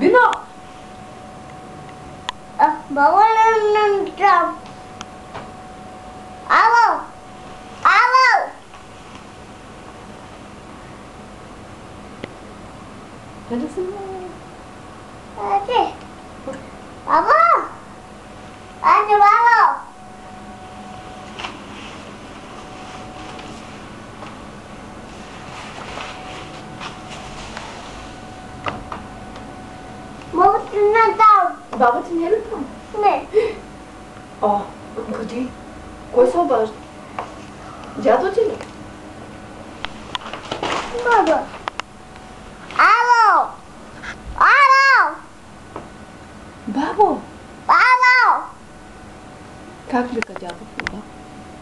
Bino. Baba nanam. Alo. Alo. Neredesin? Hadi. Baba. Hadi baba. Baba tunadam. Баба ти не е ли там? Не. О, къде? Кой се обажда? Дядо ти ли? Баба. Ало. Ало. Бабо! Ало. Как вика дядо? Да.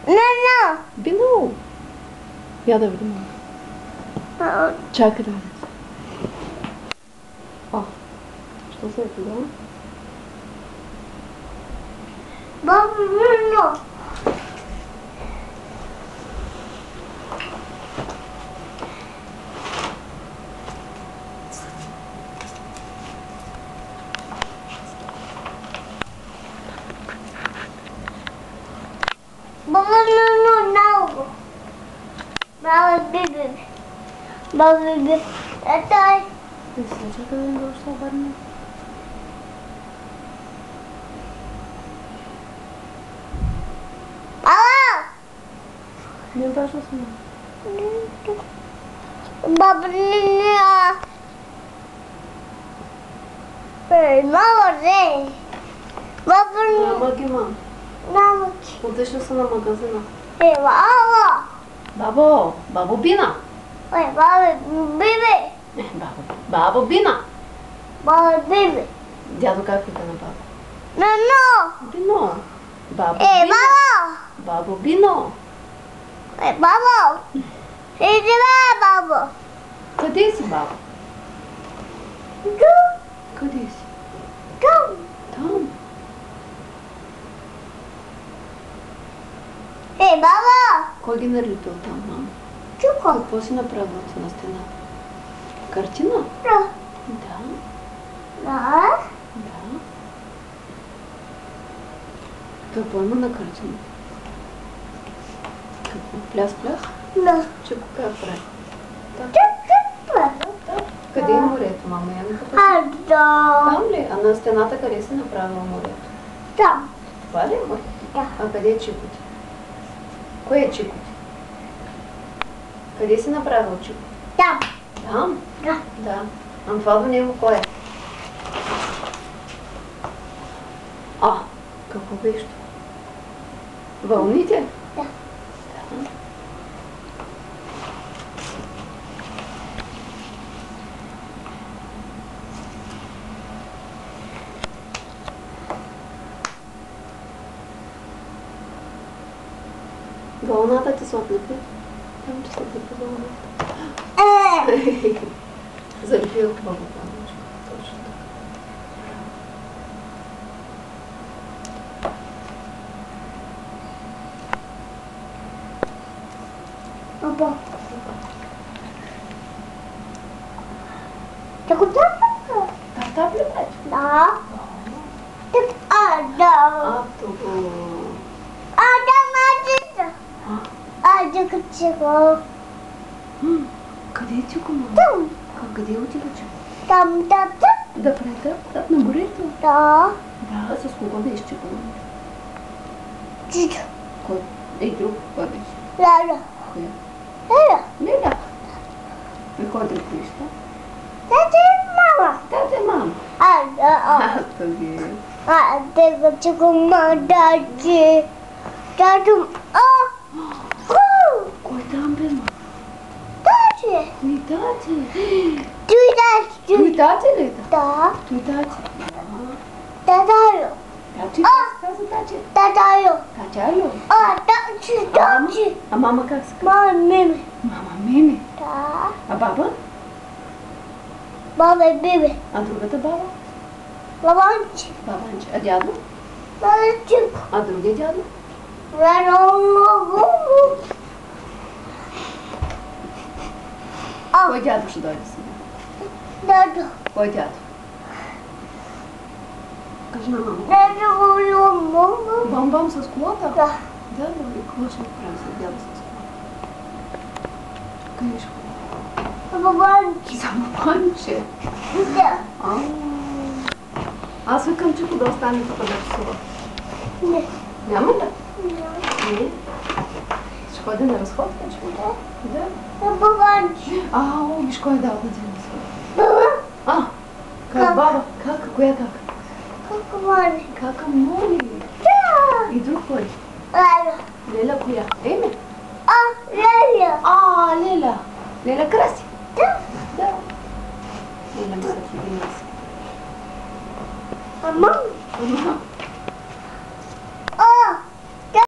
Не. Бino! Я да видим. Чакай да видим. О, що се е тогава? Баба, не. Baba, no. Baba, baby. Baba, baby. Atay. Чакай да видим да се обърне. Ало. Не обажда се ме. Baba, не. Мама, не. Baba, Мама ги мам. мама. Отишла са на магазина. Баба. Бабо! Бабо Бина! Ой, баба, бебе. Бабо Бина! Баба, бебе. Дядо как вика на бабо? No. Бино! Бабо Е, Бина! баба. Бабо Бино! Е, баба. Иди, баба. Къде си, бабо? Ду. Къде си? Ду. Там. Е, баба. Кой ги наритал там, мама? Чуко. Какво си направила ти на стената? Картина? Да. Да. Да. Да. Какво има на картина? Какво? Пляс? Да. Че го как прави? Чуко. Къде е морето, мама? Я ми кажа. Адо. Там ли? А на стената къде си направила морето? Там. Това ли е море? Да. А къде е Чикоти? Кое е Чикоти? Къде си направил Чикоти? Там. Там? Да. Да. А това до него кое е? А, какво беше това? Вълните? Да. Да. Вълната ти се отлепи? Там ти се отлепи вълната. Е. Залепи от хубаво пламъчко. Точно така. Баба. Чуко. Тартап ли бе? Да. Так, да. А, това. Да, мачета. Чуко, чуко. Къде е Чико, мама? Там. Къде отида Чико? Там. Да претъп на морето? Да. Да, с кого беше Чико? Чуко. Кой? Ей, друг, кой беше? Лала. Кой? Лала. Леля. И кой да пише? Тати, мама. Тате, мама. Да. Тоги. Тега, чуко, мадачи. Татум. Кой там бе, мама? Тати. Той тати. Той тати. Той тати ли? Да. Той тати. Татайо. Тати? Каза тати. Татайо. Татяло. Тати. А мама как се казва? Мама, мими. Мама Мими. Да. А баба? Баба, биби. А другата баба? Лаванчи. Бабанче. А дядо? Лаванчик. А другия дядо? Рано. Кой дядо ще дойде сега? Дадо. Кой дядо? Скажи на маму. мама. Бам-бам со скота? Да. Да, давай, классно правильно сделала со скота. Конечно. Лаванчик. Самопанче. Да. А свикамчику да остане тук да рисува? Не. Няма да? Не. Не. Ще ходи на разходка, че? Да. Лаванчик. Виж кой е дал на ден Баба. как баба? Как? Коя как? Как мали. Кака моли. Да. И друг кой? Леля. Леля коя? Еме? Леля. Леля. Леля Краси? Да. Да. Леля ме да ти ги носи. Мама. Ама.